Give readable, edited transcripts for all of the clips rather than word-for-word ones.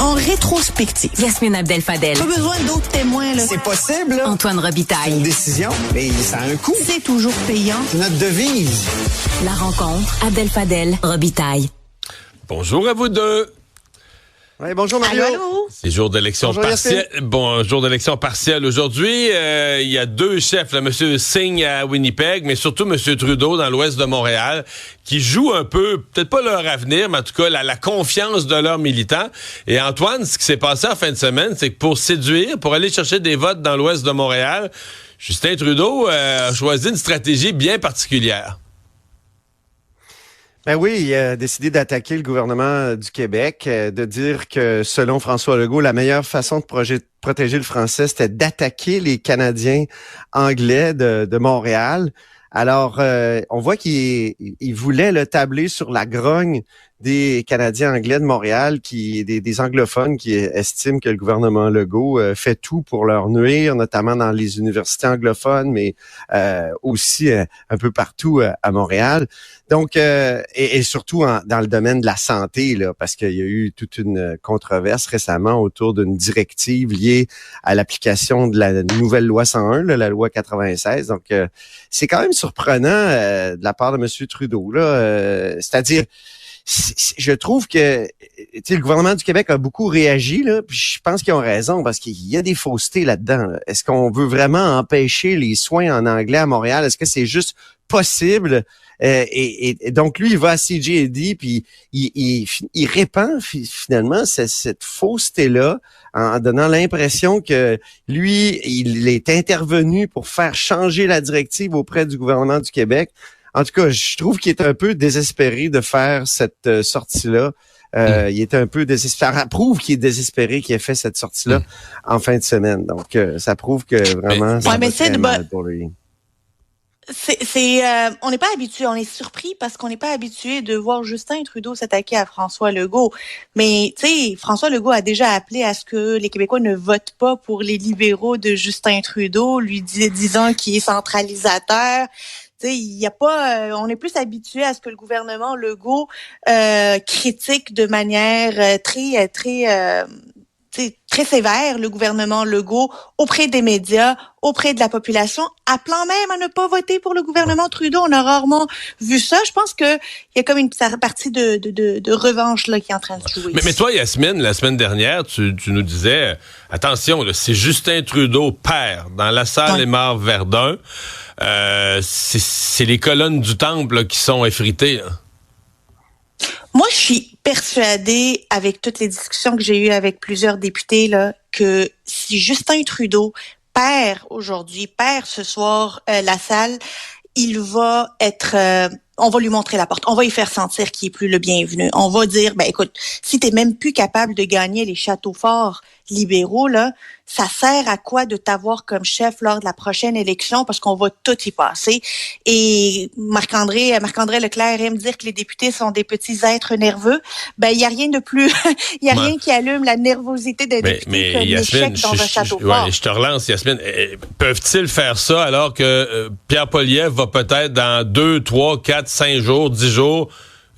en rétrospective. Yasmine Abdel-Fadel. Pas besoin d'autres témoins, là. C'est possible, là. Antoine Robitaille. C'est une décision, mais ça a un coût. C'est toujours payant. C'est notre devise. La rencontre, Abdel-Fadel, Robitaille. Bonjour à vous deux. Ouais, bonjour Mario. Allô? C'est jour d'élection partielle. Bon, jour d'élection partielle aujourd'hui. Il y a deux chefs, là, M. Singh à Winnipeg, mais surtout M. Trudeau dans l'ouest de Montréal, qui jouent un peu, peut-être pas leur avenir, mais en tout cas la confiance de leurs militants. Et Antoine, ce qui s'est passé en fin de semaine, c'est que pour séduire, pour aller chercher des votes dans l'ouest de Montréal, Justin Trudeau a choisi une stratégie bien particulière. Ben oui, il a décidé d'attaquer le gouvernement du Québec, de dire que, selon François Legault, la meilleure façon de protéger le français, c'était d'attaquer les Canadiens anglais de Montréal. Alors, on voit qu'il voulait le tabler sur la grogne des Canadiens anglais de Montréal, des anglophones qui estiment que le gouvernement Legault fait tout pour leur nuire, notamment dans les universités anglophones, mais aussi un peu partout à Montréal. Donc, et surtout dans le domaine de la santé, là, parce qu'il y a eu toute une controverse récemment autour d'une directive liée à l'application de la nouvelle loi 101, là, la loi 96. Donc, c'est quand même surprenant de la part de M. Trudeau, là. C'est-à-dire, je trouve que le gouvernement du Québec a beaucoup réagi, là, puis je pense qu'ils ont raison parce qu'il y a des faussetés là-dedans. Là. Est-ce qu'on veut vraiment empêcher les soins en anglais à Montréal? Est-ce que c'est juste possible? Et donc lui, il va à CJD puis il répand finalement cette fausseté-là en donnant l'impression que lui, il est intervenu pour faire changer la directive auprès du gouvernement du Québec. En tout cas, je trouve qu'il est un peu désespéré de faire cette sortie-là. Il est un peu désespéré. Ça prouve qu'il est désespéré qu'il ait fait cette sortie-là en fin de semaine. Donc, ça prouve que vraiment, ça va très mal pour lui. On n'est pas habitué, on est surpris parce qu'on n'est pas habitué de voir Justin Trudeau s'attaquer à François Legault. Mais, tu sais, François Legault a déjà appelé à ce que les Québécois ne votent pas pour les libéraux de Justin Trudeau, lui disant qu'il est centralisateur. Tu sais, il y a pas, on est plus habitué à ce que le gouvernement Legault critique de manière très sévère le gouvernement Legault auprès des médias, auprès de la population, appelant même à ne pas voter pour le gouvernement Trudeau. On a rarement vu ça. Je pense que il y a comme une partie de revanche là qui est en train de jouer. Mais toi, Yasmine, la semaine dernière, tu nous disais, attention, là, c'est Justin Trudeau père dans la salle Aymar Verdun. C'est les colonnes du temple là, qui sont effritées. Là. Moi, je suis persuadée, avec toutes les discussions que j'ai eues avec plusieurs députés, là, que si Justin Trudeau perd ce soir la salle, il va être... on va lui montrer la porte. On va lui faire sentir qu'il est plus le bienvenu. On va dire, ben écoute, si t'es même plus capable de gagner les châteaux forts libéraux, là, ça sert à quoi de t'avoir comme chef lors de la prochaine élection parce qu'on va tout y passer. Et Marc-André Leclerc aime dire que les députés sont des petits êtres nerveux. Ben, il y a rien de plus, il y a rien qui allume la nervosité des députés comme l'échec dans un château fort. Je te relance, Yasmine. Peuvent-ils faire ça alors que Pierre Poilievre va peut-être dans 2, 3, 4, 5 jours, 10 jours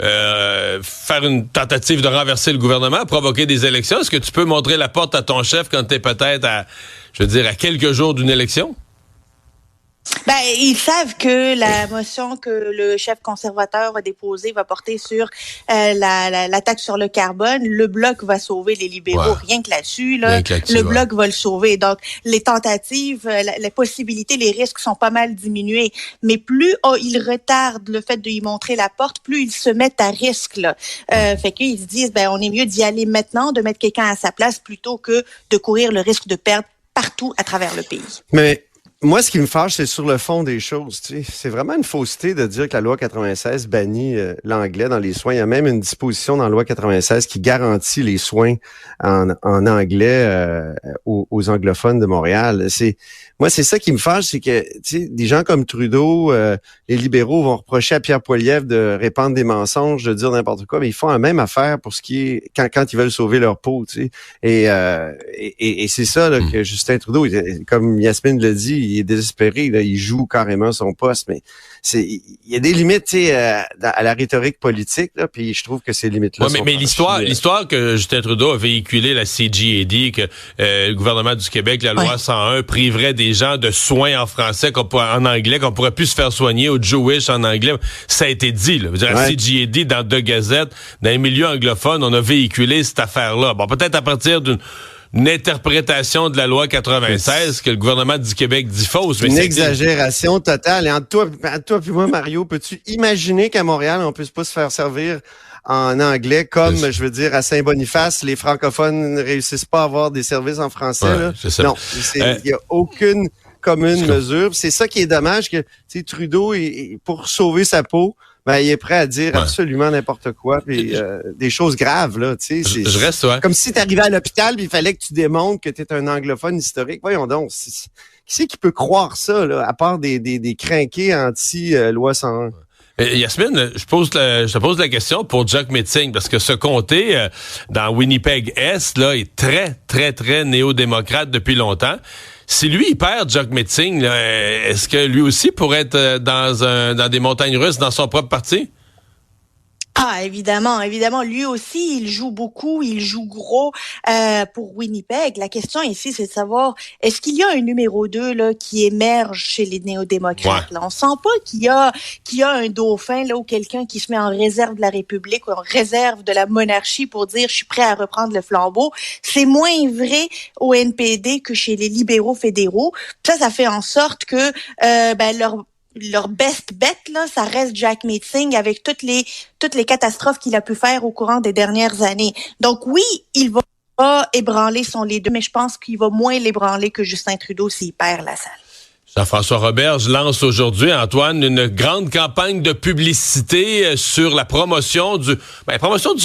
faire une tentative de renverser le gouvernement, provoquer des élections? Est-ce que tu peux montrer la porte à ton chef quand tu es peut-être à quelques jours d'une élection? Ben, ils savent que la motion que le chef conservateur a déposée va porter sur la taxe sur le carbone. Le Bloc va sauver les libéraux, rien que là-dessus. Là, le Bloc va le sauver. Donc, les tentatives, les possibilités, les risques sont pas mal diminués. Mais plus ils retardent le fait de y montrer la porte, plus ils se mettent à risque. Là. Fait qu'ils se disent, ben, on est mieux d'y aller maintenant, de mettre quelqu'un à sa place plutôt que de courir le risque de perdre partout à travers le pays. Mais moi, ce qui me fâche, c'est sur le fond des choses. Tu sais. C'est vraiment une fausseté de dire que la loi 96 bannit l'anglais dans les soins. Il y a même une disposition dans la loi 96 qui garantit les soins en anglais aux anglophones de Montréal. Moi, c'est ça qui me fâche, c'est que des gens comme Trudeau, les libéraux vont reprocher à Pierre Poilievre de répandre des mensonges, de dire n'importe quoi, mais ils font la même affaire pour ce qui est quand ils veulent sauver leur peau. Tu sais. Et c'est ça là, que Justin Trudeau, comme Yasmine le dit, il est désespéré, là, il joue carrément son poste, mais il y a des limites, tu sais, à la rhétorique politique, là, puis je trouve que ces limites-là mais l'histoire que Justin Trudeau a véhiculé la CGAD, que le gouvernement du Québec, la loi 101, priverait des gens de soins en français, en anglais, qu'on pourrait plus se faire soigner au Jewish en anglais, ça a été dit, là. Je veux dire, la CGAD, dans deux gazettes, dans les milieux anglophones, on a véhiculé cette affaire-là. Bon, peut-être à partir d'une interprétation de la loi 96 que le gouvernement du Québec dit fausse. Mais une exagération totale. Et entre toi puis moi, Mario, peux-tu imaginer qu'à Montréal, on puisse pas se faire servir en anglais comme, je veux dire, à Saint-Boniface, les francophones ne réussissent pas à avoir des services en français, là? Non, il y a aucune commune mesure. C'est ça qui est dommage, que Trudeau, pour sauver sa peau, il est prêt à dire absolument n'importe quoi, puis des choses graves, là, tu sais. Je reste, comme si t'arrivais à l'hôpital, puis il fallait que tu démontres que t'es un anglophone historique. Voyons donc, qui c'est qui peut croire ça, là, à part des crinqués anti-loi 101? Yasmine, je te pose la question pour Jack Metzing, parce que ce comté dans Winnipeg-Est là est très, très, très néo-démocrate depuis longtemps. Si lui, il perd Jack Metzing, là, est-ce que lui aussi pourrait être dans des montagnes russes dans son propre parti? Ah, évidemment. Lui aussi, il joue beaucoup, il joue gros pour Winnipeg. La question ici, c'est de savoir, est-ce qu'il y a un numéro 2 là qui émerge chez les néo-démocrates? Là? On sent pas qu'il y a un dauphin là ou quelqu'un qui se met en réserve de la République ou en réserve de la monarchie pour dire je suis prêt à reprendre le flambeau. C'est moins vrai au NPD que chez les libéraux fédéraux. Ça fait en sorte que leur best bet, là, ça reste Jack Metzing avec toutes les catastrophes qu'il a pu faire au courant des dernières années. Donc oui, il va ébranler son leader, mais je pense qu'il va moins l'ébranler que Justin Trudeau s'il perd la salle. Jean-François Roberge lance aujourd'hui, Antoine, une grande campagne de publicité sur la promotion du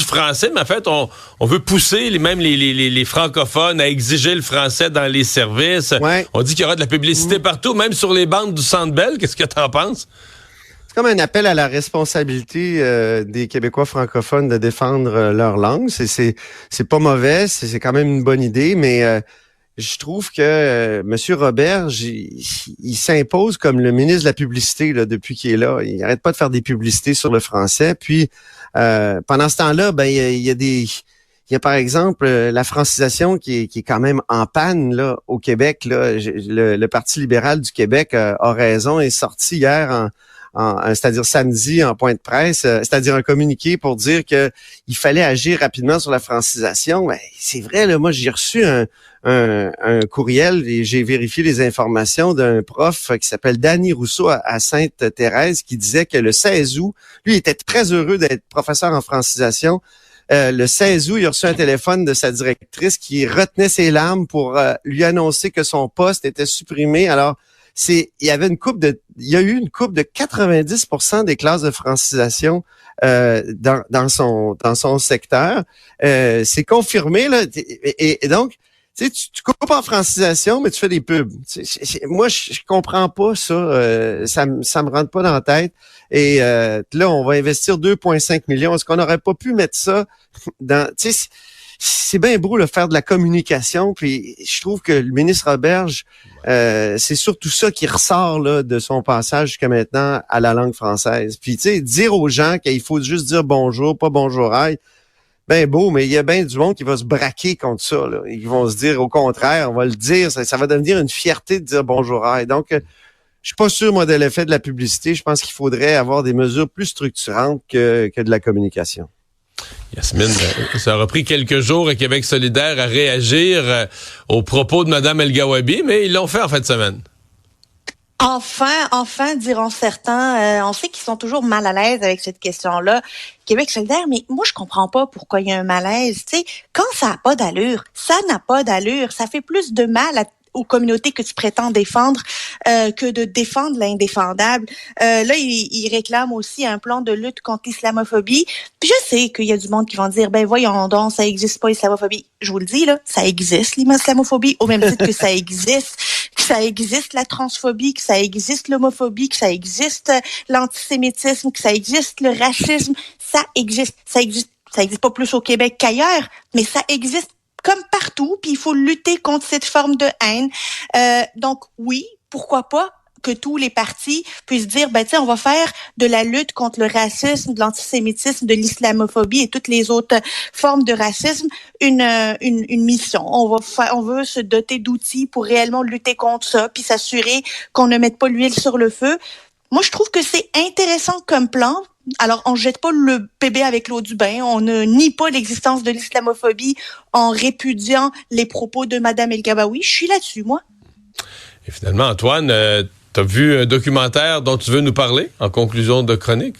français, mais en fait, on veut pousser les francophones à exiger le français dans les services. Ouais. On dit qu'il y aura de la publicité partout, même sur les bandes du Centre Bell. Qu'est-ce que t'en penses? C'est comme un appel à la responsabilité des Québécois francophones de défendre leur langue. C'est pas mauvais, c'est quand même une bonne idée, mais je trouve que M. Roberge, il s'impose comme le ministre de la publicité là, depuis qu'il est là. Il n'arrête pas de faire des publicités sur le français. Puis pendant ce temps-là, il y a par exemple la francisation qui est quand même en panne là au Québec. Là, le Parti libéral du Québec a raison, est sorti hier c'est-à-dire samedi en point de presse, c'est-à-dire un communiqué pour dire que il fallait agir rapidement sur la francisation. Ben, c'est vrai, là, moi j'ai reçu un courriel et j'ai vérifié les informations d'un prof qui s'appelle Danny Rousseau à Sainte-Thérèse qui disait que le 16 août, lui était très heureux d'être professeur en francisation. Le 16 août, il a reçu un téléphone de sa directrice qui retenait ses larmes pour lui annoncer que son poste était supprimé. Alors, il y a eu une coupe de 90% des classes de francisation dans son secteur. C'est confirmé là et donc tu coupes en francisation mais tu fais des pubs. Moi je comprends pas ça, ça me rentre pas dans la tête et là on va investir 2,5 millions. Est-ce qu'on n'aurait pas pu mettre ça dans c'est bien beau de faire de la communication, puis je trouve que le ministre Roberge, c'est surtout ça qui ressort là de son passage jusqu'à maintenant à la langue française. Puis tu sais, dire aux gens qu'il faut juste dire bonjour, pas bonjour aïe, ben beau, mais il y a bien du monde qui va se braquer contre ça. Là. Ils vont se dire au contraire, on va le dire, ça va devenir une fierté de dire bonjour aïe. Donc, je suis pas sûr, moi, de l'effet de la publicité. Je pense qu'il faudrait avoir des mesures plus structurantes que de la communication. Yasmine, ça aura pris quelques jours à Québec solidaire à réagir aux propos de Mme El-Gawabi, mais ils l'ont fait en fin de semaine. Enfin, diront certains. On sait qu'ils sont toujours mal à l'aise avec cette question-là. Québec solidaire, mais moi, je comprends pas pourquoi il y a un malaise. Tu sais, quand ça n'a pas d'allure, ça n'a pas d'allure. Ça fait plus de mal aux communautés que tu prétends défendre que de défendre l'indéfendable. Là, il réclame aussi un plan de lutte contre l'islamophobie. Puis je sais qu'il y a du monde qui vont dire, ben voyons donc, ça existe pas l'islamophobie. Je vous le dis, là, ça existe l'islamophobie, au même titre que ça existe la transphobie, que ça existe l'homophobie, que ça existe l'antisémitisme, que ça existe le racisme. Ça existe pas plus au Québec qu'ailleurs, mais ça existe comme partout, puis il faut lutter contre cette forme de haine. Donc oui, pourquoi pas que tous les partis puissent dire, on va faire de la lutte contre le racisme, de l'antisémitisme, de l'islamophobie et toutes les autres formes de racisme une mission. On veut se doter d'outils pour réellement lutter contre ça, puis s'assurer qu'on ne mette pas l'huile sur le feu. Moi, je trouve que c'est intéressant comme plan. Alors, on jette pas le bébé avec l'eau du bain. On ne nie pas l'existence de l'islamophobie en répudiant les propos de Madame El-Gabaoui. Je suis là-dessus, moi. Et finalement, Antoine, t'as vu un documentaire dont tu veux nous parler en conclusion de chronique?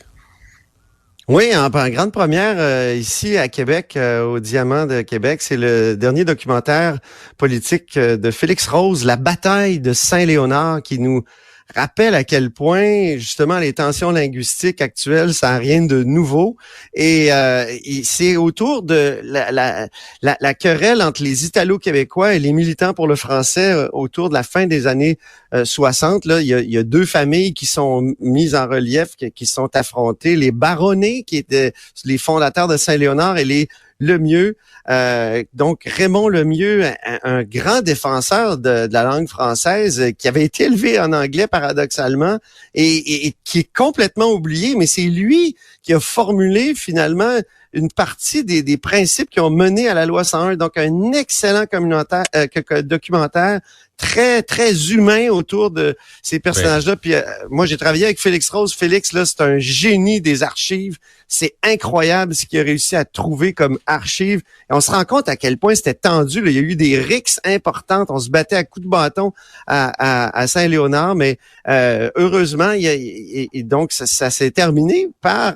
Oui, en grande première ici à Québec, au Diamant de Québec, c'est le dernier documentaire politique de Félix Rose, La bataille de Saint-Léonard, qui nous rappelle à quel point, justement, les tensions linguistiques actuelles, ça n'a rien de nouveau. Et c'est autour de la querelle entre les Italo-Québécois et les militants pour le français autour de la fin des années 60. Là, il y a deux familles qui sont mises en relief, qui sont affrontées. Les Baronnets, qui étaient les fondateurs de Saint-Léonard, et les Lemieux. Donc, Raymond Lemieux, un grand défenseur de la langue française, qui avait été élevé en anglais paradoxalement et qui est complètement oublié, mais c'est lui qui a formulé finalement une partie des principes qui ont mené à la loi 101. Donc, un excellent documentaire très, très humain autour de ces personnages-là. Puis moi, j'ai travaillé avec Félix Rose. Félix, là, c'est un génie des archives. C'est incroyable ce qu'il a réussi à trouver comme archives. Et on se rend compte à quel point c'était tendu. Là. Il y a eu des rixes importantes. On se battait à coups de bâton à Saint-Léonard. Mais heureusement, et donc ça s'est terminé par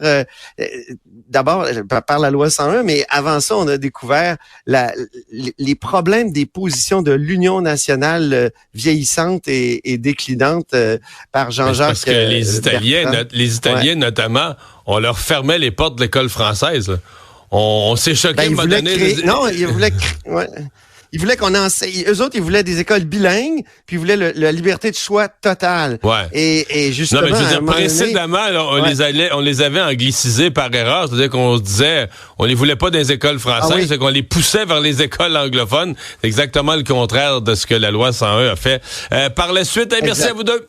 d'abord par la loi 101. Mais avant ça, on a découvert les problèmes des positions de l'Union nationale vieillissante et déclinante par Jean-Jacques. Parce que les Italiens notamment, on leur fermait les portes de l'école française. Là. On s'est choqué à un moment donné. Ils voulaient qu'on enseigne. Eux autres, ils voulaient des écoles bilingues, puis ils voulaient la liberté de choix totale. Ouais. Et justement, non, mais je veux dire, précédemment, là, on les avait anglicisés par erreur. C'est-à-dire qu'on se disait, on les voulait pas dans les écoles françaises, c'est qu'on les poussait vers les écoles anglophones. C'est exactement le contraire de ce que la loi 101 a fait. Par la suite, merci à vous deux.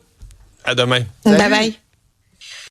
À demain. Bye bye.